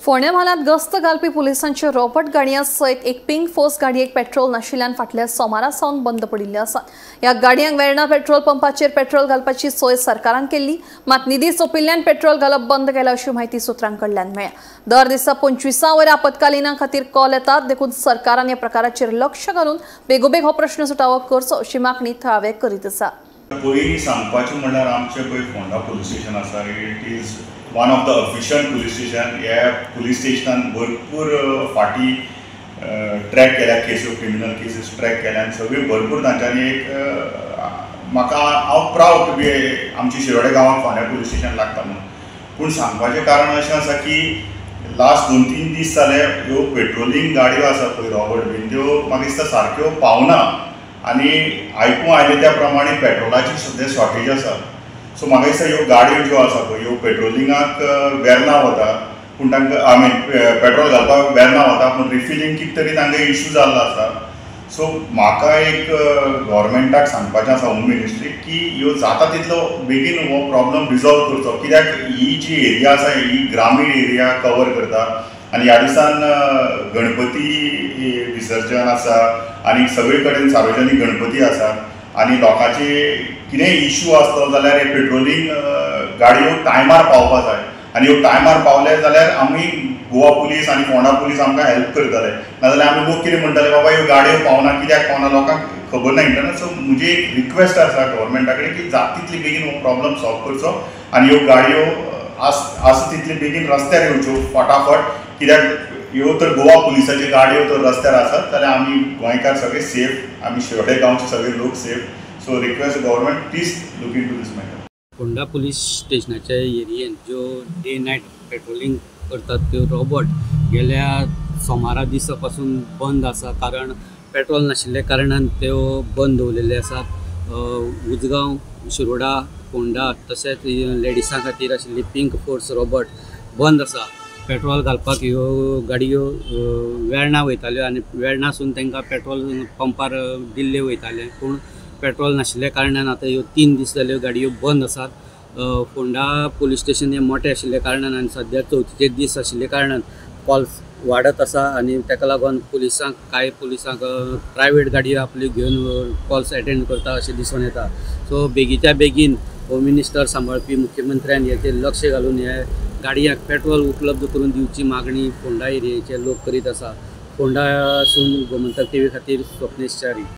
फोंड्या म्हालांत गस्त घालपी पुलिसांचे रॉबर्ट गाडयां सयत एक पिंक फोर्स गाडयेक पेट्रोल नाशिल्ल्यान फाटल्या सोमारा सावन बंद पडिल्ले आसात। ह्या गाडयांक वेर्णा पेट्रोल पंपाचेर पेट्रोल घालपाची सोय सरकारान केल्ली, मात निधी सोंपिल्ल्यान पेट्रोल घालप बंद केला अशी माहिती सुत्रांकडल्यान मेळ्ळ्या। दर दिसा 25 वरां आपतकालीना खातीर कॉल येतात, देखून सरकारान ह्या प्रकाराचेर लक्ष घालून बेगोबेग हो प्रश्न सुटावो करचो अशी मागणी थळावे करीत आसा। पयलीं सांगपाचें म्हणल्यार आमचें पळय फोंडा पुलीस स्टेशन आसा, it is one of the official police station. ह्या पुलीस स्टेशनान भरपूर फाटी ट्रॅक केल्या, केसी क्रिमिनल केसीस ट्रॅक केल्या आनी सगळी भरपूर तांच्यांनी एक म्हाका हांव प्रावड टू बी आमची शिरोडे गांवांत फोंड्या पुलीस स्टेशन लागता म्हणून। पूण सांगपाचें कारण अशें आसा की लास्ट 2-3 दीस जाले ह्यो पेट्रोलिंग गाडयो आसा पळय रॉबर्ट बीन, त्यो म्हाका दिसता सारक्यो पावना आनी आयकूं आयलें त्या प्रमाणे पेट्रोलाची सद्या शॉर्टेज आसा। सो म्हाका दिसता ह्यो गाडयो ज्यो आसा पळय ह्यो पेट्रोलिंगाक वेर्ना वता, पूण तांकां पेट्रोल घालपाक वेर्ना वता, पूण रिफिलींग कितें तरी तांकां इशू जाल्लो आसा। सो म्हाका एक गव्हर्मेंटाक सांगपाचें आसा, होम मिनिस्ट्रीक, की ह्यो जाता तितलो बेगीन हो प्रॉब्लम रिजॉल्व करचो, कित्याक ही जी एरिया आसा ही ग्रामीण एरिया कवर करता आनी ह्या दिसान गणपती विसर्जन आसा आनी सगळे कडेन सार्वजनीक गणपती आसा आनी लोकांचे कितेंय इशू आसलो जाल्यार हे पेट्रोलिंग गाडयो टायमार पावपा जाय आनी ह्यो टायमार पावले जाल्यार आमी गोवा पुलीस आनी फोंडा पुलीस आमकां हेल्प करतले, नाजाल्यार आमी लोक कितें म्हणटले बाबा ह्यो गाडयो पावना, कित्याक पावना लोकांक खबर ना इंटरनेट। सो म्हजी एक रिक्वेस्ट आसा गव्हर्मेंटा कडेन की जाता तितली बेगीन हो प्रॉब्लम सॉल्व करचो आनी ह्यो गाडयो आसा तितली बेगीन रस्त्यार येवच्यो फटाफट, कित्याक ह्यो तर गोवा पुलिसाच्यो गाडयो तर रस्त्यार आसात जाल्यार आमी गोंयकार सगळे सेफ, आमी शिरोडे गांवचे सगळे लोक safe. So request government please look into this matter. Ponda police स्टेशनाच्या एरियेन ज्यो डे नायट पेट्रोलिंग करतात त्यो रॉबर्ट गेल्या सोमारा दिसा पासून बंद आसा, कारण पेट्रोल नाशिल्ल्या कारणान त्यो बंद दवरलेले आसात। उजगांव, शिरोडा, फोंडा तशेंच लेडिसां खातीर आशिल्ली पिंक फोर्स रॉबर्ट बंद आसा। पेट्रोल घालपाक ह्यो गाडयो वेर्णा वयताल्यो आनी वेर्णासून तांकां पेट्रोल पंपार दिल्ले वयताले, पूण पेट्रोल नाशिल्ल्या कारणान आतां ह्यो 3 दीस जाल्यो गाडयो बंद आसात। फोंडा पुलीस स्टेशन हें मोठें आशिल्ल्या कारणान आनी सद्या 4थीचे दीस आशिल्ल्या कारणान कॉल्स वाडत आसा आनी ताका लागून कांय पुलिसांक प्रायवेट गाडयो आपल्यो घेवन कॉल्स एटेंड करता अशें दिसून येता। सो बेगीच्या बेगीन होम मिनिस्टर सांबाळपी मुख्यमंत्र्यान हेचेर लक्ष घालून हे गाडयांक पेट्रोल उपलब्ध करून दिवची मागणी फोंडा एरियेचे लोक करीत आसा। फोंडासून गोमंतक टीव्ही खातीर स्वप्नेश च्यारी।